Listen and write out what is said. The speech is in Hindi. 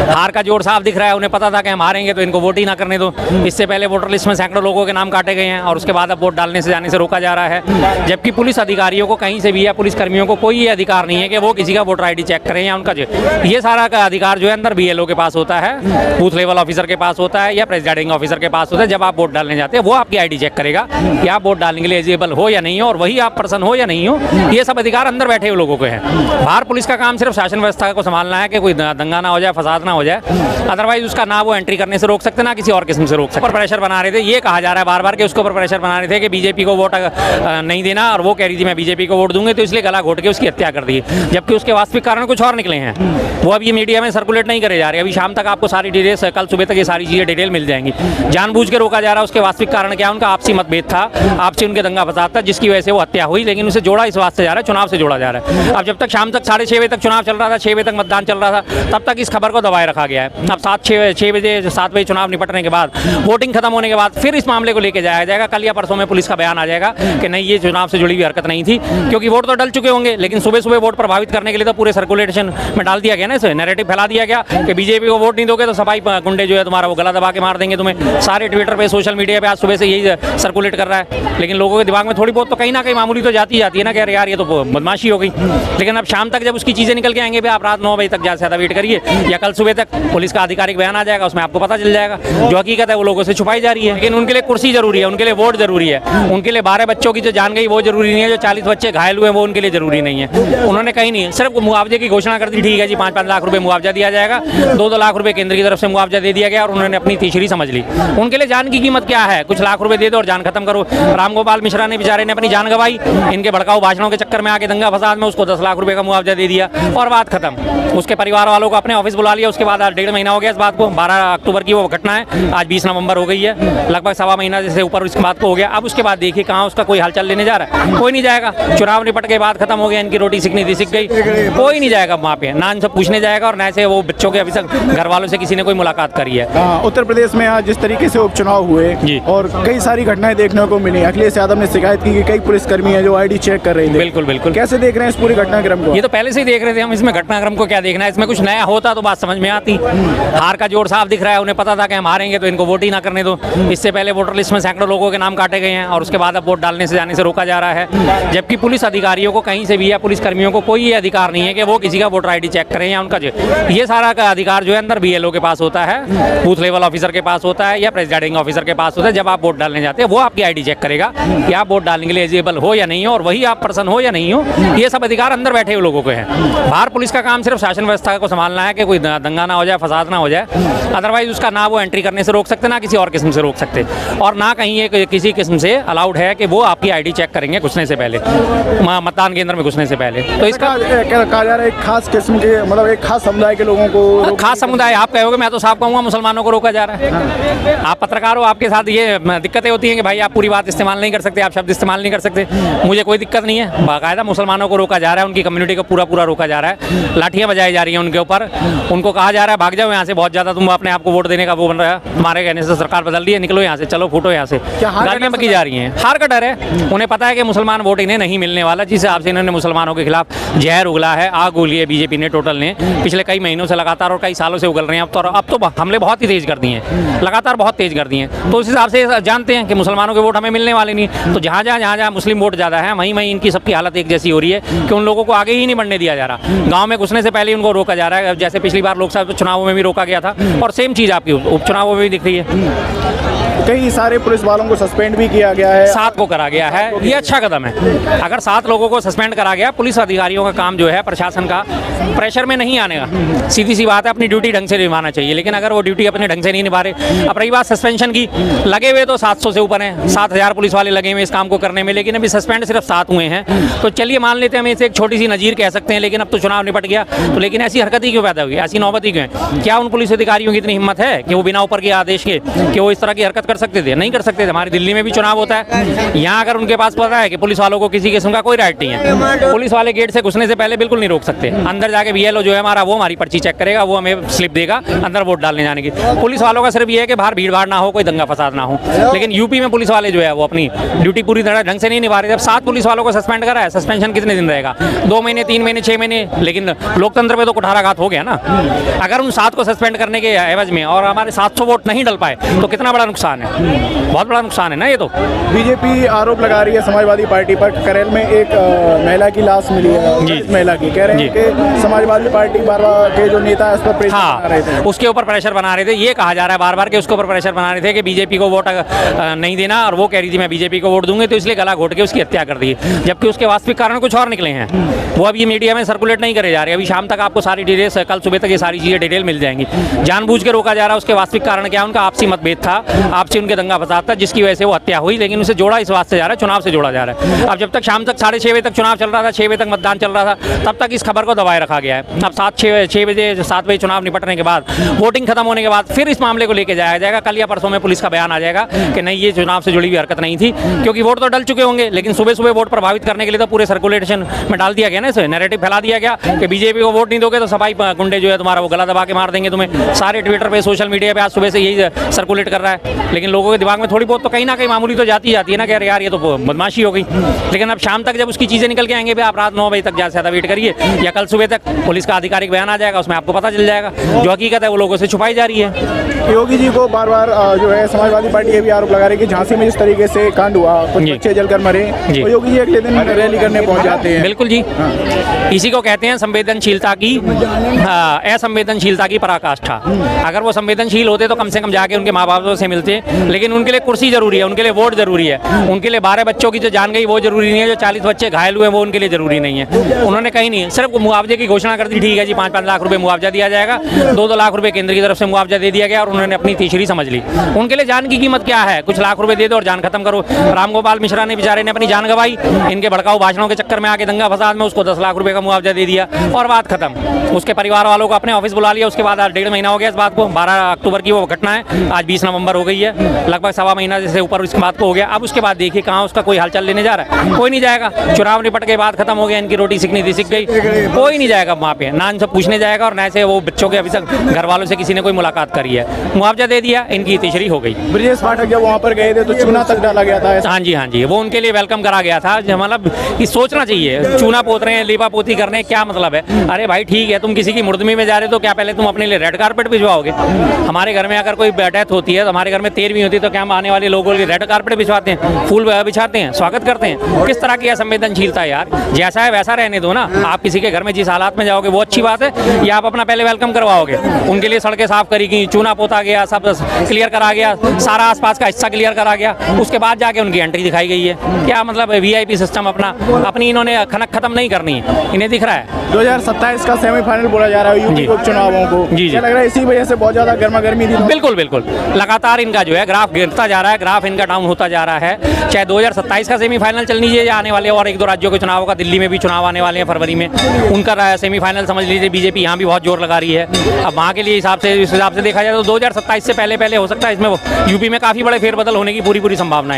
हार का जोर साफ दिख रहा है, उन्हें पता था कि हम हारेंगे तो इनको वोट ही ना करने दो। इससे पहले वोटर लिस्ट में सैकड़ों लोगों के नाम काटे गए हैं और उसके बाद अब वोट डालने से जाने से रोका जा रहा है, जबकि पुलिस अधिकारियों को कहीं से भी या पुलिस कर्मियों को कोई ये अधिकार नहीं है कि वो किसी का वोटर आईडी चेक करें या उनका ये सारा का अधिकार जो है अंदर बीएलओ के पास होता है, बूथ लेवल ऑफिसर के पास होता है या प्रेसिडेंटिंग ऑफिसर के पास होता है। जब आप वोट डालने जाते हैं वो आपकी आईडी चेक करेगा कि आप वोट डालने के लिए एलिजिबल हो या नहीं हो और वही आप पर्सन हो या नहीं हो। ये सब अधिकार अंदर बैठे हुए लोगों को है। बाहर पुलिस का काम सिर्फ शासन व्यवस्था को संभालना है कि कोई दंगा ना हो जाए, फसाद ना हो जाए, अदरवाइज उसका ना वो एंट्री करने से रोक सकते ना किसी और किस्म से रोक सकते। पर प्रेशर बना रहे थे, ये कहा जा रहा है बार बार कि उसके ऊपर प्रेशर बना रहे थे कि बीजेपी को वोट नहीं देना, और वो कह रही थी मैं बीजेपी को वोट दूंगी, तो इसलिए गला घोट के उसकी हत्या कर दी, जबकि उसके वास्तविक कारण कुछ और निकले हैं। वो अब ये मीडिया में सर्कुलेट नहीं करे जा रहे। अभी शाम तक आपको सारी डिटेल्स, कल सुबह तक ये सारी चीजें डिटेल मिल जाएंगी। जानबूझ के रोका जा रहा है। उसके वास्तविक कारण क्या, उनका आपसी मतभेद था, आपसी उनके दंगा फसाद था, जिसकी वजह से वो हत्या हुई, लेकिन उसे जोड़ा इस वास्ते जा रहा है, चुनाव से जोड़ा जा रहा है। अब जब तक शाम तक 6:30 बजे तक चुनाव चल रहा था, 6 बजे तक मतदान चल रहा था, तब तक इस खबर को दबाए रखा गया है। अब 7 बजे चुनाव निपटने के बाद, वोटिंग खत्म होने के बाद फिर इस मामले को लेकर जाया जाएगा। कल या परसों में पुलिस का बयान आ जाएगा कि नहीं, ये चुनाव से जुड़ी हुई हरकत नहीं थी, क्योंकि वोट तो डल चुके होंगे, लेकिन सुबह सुबह वोट प्रभावित करने के लिए तो पूरे सर्कुलेशन में डाल दिया गया ना, इसे नैरेटिव फैला दिया गया कि बीजेपी को वोट नहीं दोगे तो सफाई गुंडे जो है तुम्हारा वो गला दबा के मार देंगे तुम्हें। सारे ट्विटर पे, सोशल मीडिया पे आज सुबह से यही सर्कुलेट कर रहा है, लेकिन लोगों के दिमाग में थोड़ी बहुत तो कहीं ना कहीं मामूली तो जाती है ना, कि यार ये तो बदमाशी हो गई। लेकिन अब शाम तक जब उसकी चीजें निकल के आएंगे, आप रात 9 बजे तक ज्यादा वेट करिए, या कल सुबह तक पुलिस का आधिकारिक बयान आ जाएगा, उसमें आपको पता चल जाएगा। जो हकीकत है वो लोगों से छुपाई जा रही है। लेकिन उनके लिए कुर्सी जरूरी है, उनके लिए वोट जरूरी है, उनके लिए 12 बच्चों की जो जान गई वो जरूरी नहीं है, जो 40 बच्चे घायल हुए वो उनके लिए जरूरी नहीं है। उन्होंने कहीं नहीं, सिर्फ मुआवजे की घोषणा कर दी, ठीक है जी 5-5 लाख रुपए मुआवजा दिया जाएगा, 2-2 लाख रुपए केंद्र की तरफ से मुआवजा दे दिया गया, और उन्होंने अपनी तीसरी समझ ली। उनके लिए जान की कीमत क्या है, कुछ लाख रुपए दे दो और जान खत्म करो। रामगोपाल मिश्रा ने बेचारे ने अपनी जान गंवाई, इनके भड़काऊ भाषणों के चक्कर में आके दंगा फसाद में, उसको 10 लाख रुपए का मुआवजा दे दिया और बात खत्म। उसके परिवार वालों को अपने ऑफिस बुला लिया। उसके बाद 1.5 महीना हो गया इस बात को, 12 अक्टूबर की वो घटना है, आज 20 नवंबर हो गई है, लगभग 1.25 महीना जैसे ऊपर इसके बात को हो गया। अब उसके बाद देखिए कहाँ उसका कोई हालचाल लेने जा रहा है, कोई नहीं जाएगा। चुनाव निपट के बाद खत्म हो गया, इनकी रोटी सीखनी थी सीख गई, कोई नहीं जाएगा वहाँ पे, ना इनसे पूछने जाएगा और न से वो बच्चों के अभी तक घर वालों से किसी ने कोई मुलाकात करी है। उत्तर प्रदेश में आज जिस तरीके से उपचुनाव हुए और कई सारी घटनाएं देखने को मिली, अखिलेश यादव ने शिकायत की कि कई पुलिसकर्मी है जो आईडी चेक कर रहे थे। बिल्कुल बिल्कुल, कैसे देख रहे हैं इस पूरी घटनाक्रम को? ये तो पहले से ही देख रहे थे हम, इसमें घटनाक्रम को क्या देखना है, इसमें कुछ नया होता तो बात समझ में आती। हार का जोर साफ दिख रहा है, उन्हें पता था कि हम हारेंगे तो इनको वोट ही ना करने दो। इससे पहले वोटर लिस्ट में सैकड़ों लोगों के नाम काटे गए हैं और उसके बाद अब वोट डालने से जाने से रोका जा रहा है, जबकि पुलिस अधिकारियों को कहीं से भी या पुलिस कर्मियों को कोई ये अधिकार नहीं है कि वो किसी का वोटर आईडी चेक करें या उनका ये सारा का अधिकार जो है अंदर बीएलओ के पास होता है, बूथ लेवल ऑफिसर के पास होता है या प्रेसिडेंटिंग ऑफिसर के पास होता है। जब आप वोट डालने जाते हैं वो आपकी आईडी चेक करेगा कि आप वोट डालने के लिए एलिजिबल हो या नहीं हो और वही आप पर्सन हो या नहीं हो। ये सब अधिकार अंदर बैठे हुए लोगों को है। बाहर पुलिस का काम सिर्फ शासन व्यवस्था को संभालना है कि कोई दंगा ना हो जाए, फसाद ना हो जाए, अदरवाइज उसका ना वो एंट्री करने से रोक सकते ना किसी और किस्म से रोक सकते, और ना कहीं ये किसी किस्म से अलाउड है कि वो आपकी आईडी चेक करेंगे घुसने से पहले, मतदान केंद्र में घुसने से पहले। तो इसका कहा जा रहा है एक खास किस्म के, मतलब एक खास समुदाय के लोगों को, खास समुदाय आप कहोगे, मैं तो साफ कहूँगा मुसलमानों को रोका जा रहा है। आप पत्रकार हो, आपके साथ ये दिक्कतें होती हैं कि भाई आप पूरी बात इस्तेमाल नहीं कर सकते, आप शब्द इस्तेमाल नहीं कर सकते। मुझे कोई दिक्कत नहीं है, बाकायदा मुसलमानों को रोका जा रहा है, उनकी कम्युनिटी को पूरा रोका जा रहा है, लाठियां बजाई जा रही हैं उनके ऊपर, उनको कहा जा रहा है भाग जाओ यहाँ से, बहुत ज्यादा तुम अपने आप को वोट देने का वो बन रहा है, तुम्हारे कहने से सरकार बदल दी है, निकलो यहाँ से, चलो फूटो यहाँ से। गालियां बकी जा रही हैं, हार का डर है, उन्हें पता है कि मुसलमान वोट इन्हें नहीं मिलने वाला, जिस हिसाब से इन्होंने मुसलमानों के खिलाफ जहर उगला है, आग उगली है बीजेपी ने टोटल ने पिछले कई महीनों से लगातार और कई सालों से उगल रहे हैं। अब तो हमले बहुत ही तेज कर दिए हैं, लगातार बहुत तेज कर दिए हैं। तो उस हिसाब से जानते हैं कि मुसलमानों के वोट हमें मिलने वाले नहीं, तो जहाँ मुस्लिम वोट ज़्यादा है वहीं इनकी सबकी हालत एक जैसी हो रही है कि उन लोगों को आगे ही नहीं बढ़ने दिया जा रहा। गाँव में घुसने से पहले उनको रोका जा रहा है, जैसे पिछली बार लोकसभा चुनावों में भी रोका गया था, और सेम चीज़ आपकी उपचुनावों में भी दिख रही है। कई सारे पुलिस वालों को सस्पेंड भी किया गया है, 7 को करा गया है, ये अच्छा कदम है। अगर 7 लोगों को सस्पेंड करा गया, पुलिस अधिकारियों का काम जो है प्रशासन का प्रेशर में नहीं आने का, सीधी सी बात है, अपनी ड्यूटी ढंग से निभाना चाहिए। लेकिन अगर वो ड्यूटी अपने ढंग से नहीं निभा रहे, अब रही बात सस्पेंशन की, लगे हुए तो 700 से ऊपर हैं, 7000 पुलिस वाले लगे हुए इस काम को करने में, लेकिन अभी सस्पेंड सिर्फ 7 हुए हैं। तो चलिए मान लेते हैं, हम इसे एक छोटी सी नजीर कह सकते हैं, लेकिन अब तो चुनाव निपट गया, तो लेकिन ऐसी हरकत ही क्यों पैदा हुई, ऐसी नौबत ही क्यों है? क्या उन पुलिस अधिकारियों की इतनी हिम्मत है कि वो बिना ऊपर के आदेश के कि वो इस तरह की हरकत कर कर सकते थे? नहीं कर सकते थे। हमारी दिल्ली में भी चुनाव होता है, यहाँ अगर उनके पास पता है कि पुलिस वालों को किसी किस्म का कोई राइट नहीं है, पुलिस वाले गेट से घुसने से पहले बिल्कुल नहीं रोक सकते। अंदर जाके BLO जो है हमारा, वो हमारी पर्ची चेक करेगा, वो हमें स्लिप देगा अंदर वोट डालने जाने की। पुलिस वालों का सिर्फ ये है कि बाहर भीड़ भाड़ ना हो, कोई दंगा फसाद ना हो। लेकिन यूपी में पुलिस वाले जो है वो अपनी ड्यूटी पूरी तरह ढंग से नहीं निभा रहे। जब 7 पुलिस वालों को सस्पेंड करा है, सस्पेंशन कितने दिन रहेगा? 2 महीने, 3 महीने, 6 महीने। लेकिन लोकतंत्र पे तो कुठाराघात हो गया ना। अगर उन 7 को सस्पेंड करने के एवज में और हमारे 700 वोट नहीं डल पाए तो कितना बड़ा नुकसान है, बहुत बड़ा नुकसान है ना ये तो। बीजेपी आरोप लगा रही है समाजवादी पार्टी पर, करेल में एक महिला की लाश मिली है, जी। महिला की, कह रहे हैं कि समाजवादी पार्टी बार-बार के जो नेता है उस पर प्रेशर बना रहे थे। हाँ, उसके ऊपर प्रेशर बना रहे थे। ये कहा जा रहा है बार बार कि उसके ऊपर प्रेशर बना रहे थे कि बीजेपी को वोट नहीं देना, और वो कह रही थी मैं बीजेपी को वोट दूंगी, तो इसलिए गला घोट के उसकी हत्या कर दी। जबकि उसके वास्तविक कारण कुछ और निकले हैं, वो अभी मीडिया में सर्कुलेट नहीं करे जा रहे। अभी शाम तक आपको सारी डिटेल्स, कल सुबह तक ये सारी चीज़ें डिटेल मिल जाएंगी। जानबूझ के रोका जा रहा है। उसके वास्तविक कारण क्या है? उनका आपसी मतभेद था, आपसी उनके दंगा फसाद था, जिसकी वजह से वो हत्या हुई। लेकिन उसे जोड़ा इस वास्ते जा रहा है, चुनाव से जोड़ा जा रहा है। अब जब तक शाम तक 6:30 बजे तक चुनाव चल रहा था, 6 बजे तक मतदान चल रहा था, तब तक इस खबर को दबाए रखा गया है। अब 7 बजे चुनाव निपटने के बाद, वोटिंग खत्म होने के बाद फिर इस मामले को लेके जाया जाएगा। कल या परसों में पुलिस का बयान आ जाएगा कि नहीं, ये चुनाव से जुड़ी हुई हरकत नहीं थी, क्योंकि वोट तो डल चुके होंगे। लेकिन सुबह सुबह वोट प्रभावित करने के लिए तो पूरे सर्कुलेशन में डाल दिया गया ना, इसे नैरेटिव फैला दिया गया कि बीजेपी को वोट नहीं दोगे तो सफाई गुंडे जो है तुम्हारा वो गला दबा के मार देंगे तुम्हें। सारे ट्विटर पे, सोशल मीडिया पे आज सुबह से यही सर्कुलेट कर रहा है। लेकिन लोगों के दिमाग में थोड़ी बहुत तो कहीं ना कहीं मामूली तो जाती है ना कि यार ये तो बदमाशी हो गई। लेकिन अब शाम तक जब उसकी चीज़ें निकल के आएंगे, आप रात 9 बजे तक ज़्यादा से ज़्यादा वेट करिए, या कल सुबह तक पुलिस का आधिकारिक बयान आ जाएगा, उसमें आपको पता चल जाएगा। जो हकीकत है वो लोगों से छुपाई जा रही है। योगी जी को बार बार जो है समाजवादी पार्टी ये भी आरोप लगा रही है कि झांसी में जिस तरीके से कांड हुआ, कुछ बच्चे जलकर मरे, तो योगी जी अगले दिन रैली करने पहुंच जाते हैं। बिल्कुल जी, इसी को कहते हैं संवेदनशीलता की, असंवेदनशीलता की पराकाष्ठा। अगर वो संवेदनशील होते तो कम से कम जाके उनके माँ बापों से मिलते। लेकिन उनके लिए कुर्सी जरूरी है, उनके लिए वोट जरूरी है, उनके लिए 12 बच्चों की जो जान गई वो जरूरी नहीं है, जो 40 बच्चे घायल हुए वो उनके लिए जरूरी नहीं है। उन्होंने कहीं नहीं, सिर्फ मुआवजे की घोषणा कर दी, ठीक है जी 5-5 लाख रुपए मुआवजा दिया जाएगा, 2-2 लाख रुपए केंद्र की तरफ से मुआवजा दे दिया गया, और उन्होंने अपनी तीसरी समझ ली। उनके लिए जान की कीमत क्या है? कुछ लाख रुपए दे दो और जान खत्म करो। रामगोपाल मिश्रा ने बेचारे ने अपनी जान गंवाई, इनके भड़काऊ भाषणों के चक्कर में आके दंगा फसाद में उसको 10 लाख रुपए का मुआवजा दे दिया और बात खत्म। उसके परिवार वालों को अपने ऑफिस बुला लिया। उसके बाद 1.5 महीना हो गया इस बात को, 12 अक्टूबर की वो घटना है, आज 20 नवंबर हो गई है, लगभग 1.25 महीना जैसे ऊपर इस बात को हो गया। अब उसके बाद देखिए कहाँ उसका कोई हालचाल लेने जा रहा है? कोई नहीं जाएगा। चुनाव निपट के बाद खत्म हो गया, इनकी रोटी सिकनी थी सिक गई, कोई नहीं जाएगा वहाँ पे, ना इनसे पूछने जाएगा और ना से वो बच्चों के अभी तक घर वालों से किसी ने कोई मुलाकात करी है। मुआवजा दे दिया, इनकी तीसरी हो गई। ब्रजेश पाठक जब वहाँ पर गए थे तो चूना तक डाला गया था। हाँ जी, हाँ जी, वो उनके लिए वेलकम करा गया था। मतलब ये सोचना चाहिए, चूना पोत रहे हैं, लीपा पोती कर रहे हैं, क्या मतलब है? अरे भाई ठीक है, तुम किसी की मुर्दमी में जा रहे हो तो क्या पहले तुम अपने लिए रेड कारपेट भिजवाओगे? हमारे घर में अगर कोई डेथ होती है तो हमारे घर में 13वीं होती है तो क्या हम आने वाले लोगों के रेड कारपेट बिछवाते हैं, फूल बिछाते हैं, स्वागत करते हैं? किस तरह की असंवेदनशीलता है यार? जैसा है वैसा रहने दो ना। आप किसी के घर में जिस हालात में जाओगे वो अच्छी बात है, या आप अपना पहले वेलकम करवाओगे? उनके लिए सड़कें साफ करी गई, चूना पोता गया, सब क्लियर करा गया, सारा आसपास का हिस्सा क्लियर करा गया, उसके बाद जाके उनकी एंट्री दिखाई गई है। क्या मतलब VIP सिस्टम अपनी इन्होंने खनक खत्म नहीं करनी है, इन्हें दिख रहा है। 2027 का सेमीफाइनल बोला जा रहा है यूपी उपचुनावों को, जी क्या लग रहा है इसी वजह से बहुत ज्यादा गर्मा गर्मी थी? बिल्कुल बिल्कुल, लगातार इनका जो है ग्राफ गिरता जा रहा है, ग्राफ इनका डाउन होता जा रहा है। चाहे 2027 का सेमीफाइनल चल लीजिए या आने वाले और 1-2 राज्यों के चुनाव का, दिल्ली में भी चुनाव आने वाले हैं फरवरी में, उनका सेमीफाइनल समझ लीजिए। बीजेपी यहाँ भी बहुत जोर लगा रही है। अब वहाँ के लिए इस हिसाब से देखा जाए तो 2027 से पहले हो सकता है इसमें यूपी में काफ़ी बड़े फेरबदल होने की पूरी संभावना है।